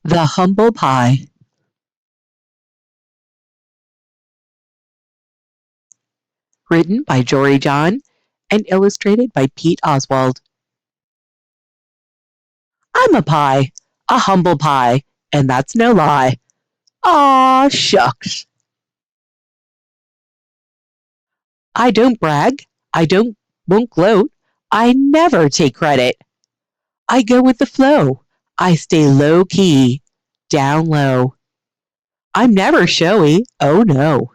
The Humble Pie. Written by Jory John and illustrated by Pete Oswald. I'm a pie, a humble pie, and that's no lie. Aw, shucks. I don't brag. I won't gloat. I never take credit. I go with the flow. I stay low key, down low. I'm never showy. Oh no.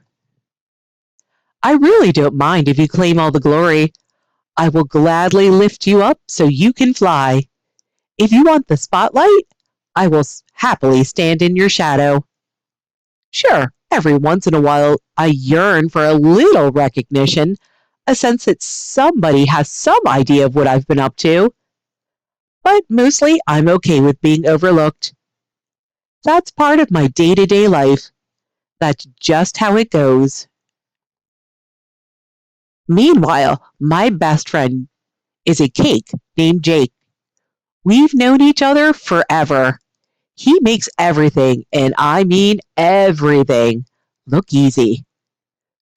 I really don't mind if you claim all the glory. I will gladly lift you up so you can fly. If you want the spotlight, I will happily stand in your shadow. Sure, every once in a while I yearn for a little recognition, a sense that somebody has some idea of what I've been up to. But mostly I'm okay with being overlooked. That's part of my day-to-day life. That's just how it goes. Meanwhile, my best friend is a cake named Jake. We've known each other forever. He makes everything, and I mean everything, look easy.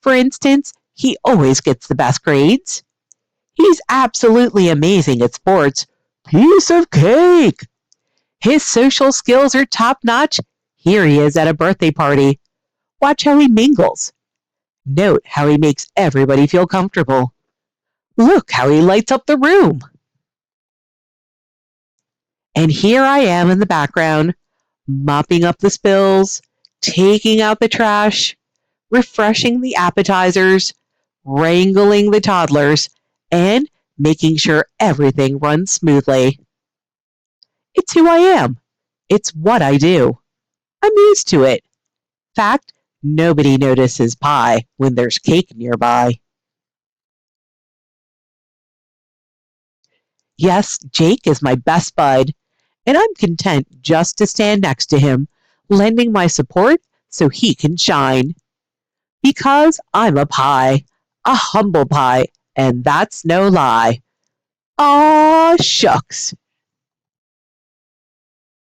For instance, he always gets the best grades. He's absolutely amazing at sports. Piece of cake! His social skills are top notch. Here he is at a birthday party. Watch how he mingles. Note how he makes everybody feel comfortable. Look how he lights up the room. And here I am in the background, mopping up the spills, taking out the trash, refreshing the appetizers, wrangling the toddlers, and making sure everything runs smoothly. It's who I am. It's what I do. I'm used to it. In fact, nobody notices pie when there's cake nearby. Yes, Jake is my best bud, and I'm content just to stand next to him, lending my support so he can shine. Because I'm a pie, a humble pie, and that's no lie. Aw, shucks.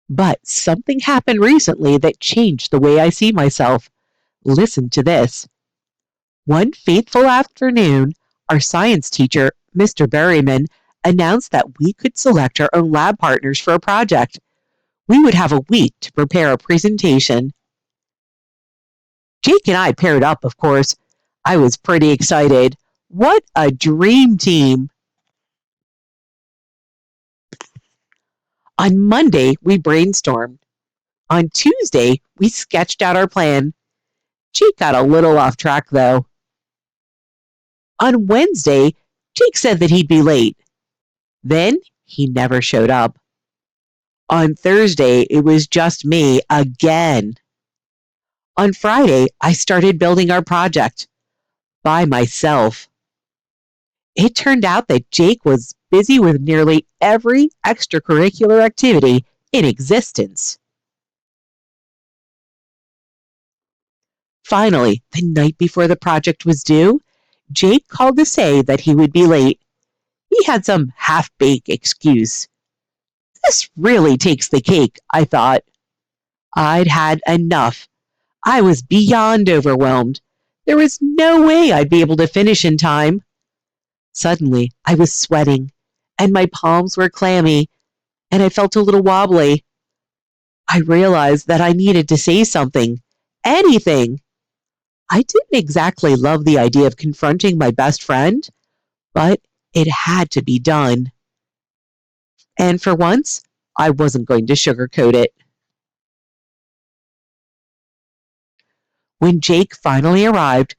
But something happened recently that changed the way I see myself. Listen to this. One fateful afternoon, our science teacher, Mr. Berryman, announced that we could select our own lab partners for a project. We would have a week to prepare a presentation. Jake and I paired up, of course. I was pretty excited. What a dream team! On Monday, we brainstormed. On Tuesday, we sketched out our plan. Jake got a little off track, though. On Wednesday, Jake said that he'd be late. Then he never showed up. On Thursday, it was just me again. On Friday, I started building our project by myself. It turned out that Jake was busy with nearly every extracurricular activity in existence. Finally, the night before the project was due, Jake called to say that he would be late. He had some half-baked excuse. This really takes the cake, I thought. I'd had enough. I was beyond overwhelmed. There was no way I'd be able to finish in time. Suddenly, I was sweating, and my palms were clammy, and I felt a little wobbly. I realized that I needed to say something, anything. I didn't exactly love the idea of confronting my best friend, but it had to be done. And for once, I wasn't going to sugarcoat it. When Jake finally arrived,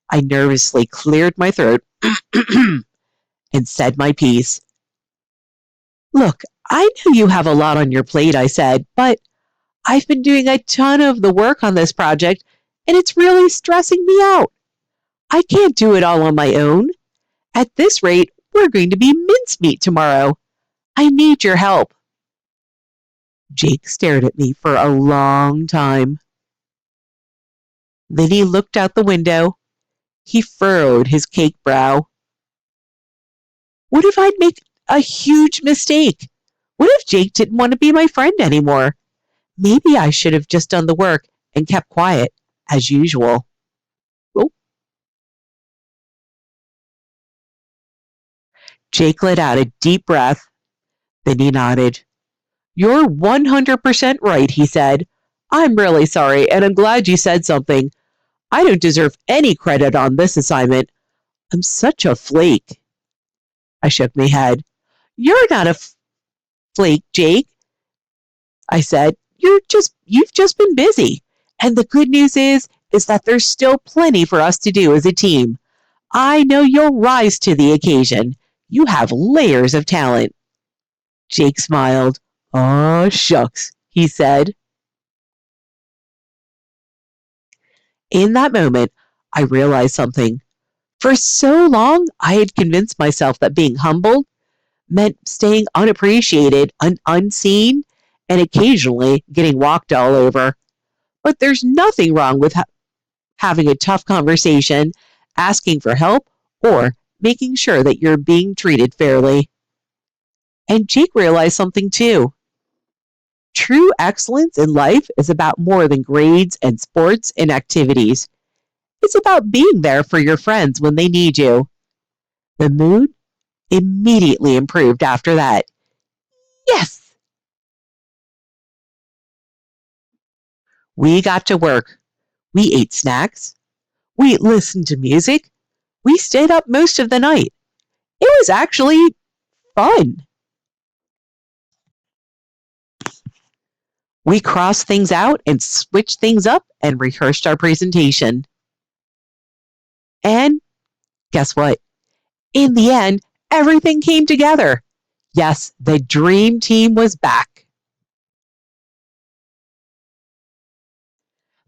I nervously cleared my throat and said my piece. Look, I know you have a lot on your plate, I said, but I've been doing a ton of the work on this project, and it's really stressing me out. I can't do it all on my own. At this rate, we're going to be mincemeat tomorrow. I need your help. Jake stared at me for a long time. Then he looked out the window. He furrowed his cake brow. What if I'd make a huge mistake? What if Jake didn't want to be my friend anymore? Maybe I should have just done the work and kept quiet, as usual. Oh, Jake let out a deep breath. Then he nodded. You're 100% right, he said. I'm really sorry, and I'm glad you said something. I don't deserve any credit on this assignment. I'm such a flake. I shook my head. You're not a flake, Jake, I said. You've just been busy. And the good news is that there's still plenty for us to do as a team. I know you'll rise to the occasion. You have layers of talent. Jake smiled. Oh, shucks, he said. In that moment, I realized something. For so long, I had convinced myself that being humbled meant staying unappreciated, unseen, and occasionally getting walked all over. But there's nothing wrong with having a tough conversation, asking for help, or making sure that you're being treated fairly. And Jake realized something too. True excellence in life is about more than grades and sports and activities. It's about being there for your friends when they need you. The mood immediately improved after that. Yes! We got to work. We ate snacks. We listened to music. We stayed up most of the night. It was actually fun. We crossed things out and switched things up and rehearsed our presentation. And guess what? In the end, everything came together. Yes, the dream team was back.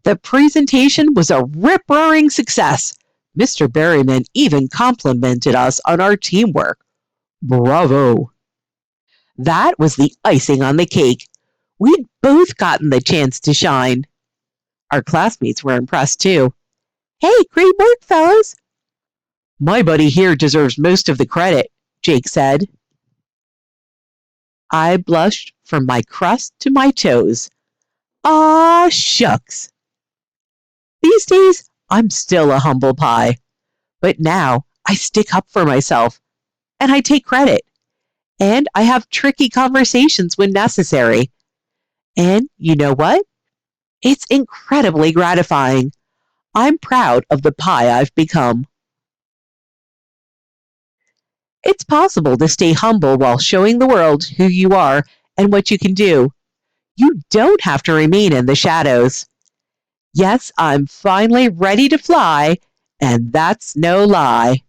The presentation was a rip-roaring success. Mr. Berryman even complimented us on our teamwork. Bravo! That was the icing on the cake. We'd both gotten the chance to shine. Our classmates were impressed too. Hey, great work, fellas. My buddy here deserves most of the credit, Jake said. I blushed from my crust to my toes. Aw, shucks. These days, I'm still a humble pie. But now I stick up for myself and I take credit. And I have tricky conversations when necessary. And you know what? It's incredibly gratifying. I'm proud of the pie I've become. It's possible to stay humble while showing the world who you are and what you can do. You don't have to remain in the shadows. Yes, I'm finally ready to fly, and that's no lie.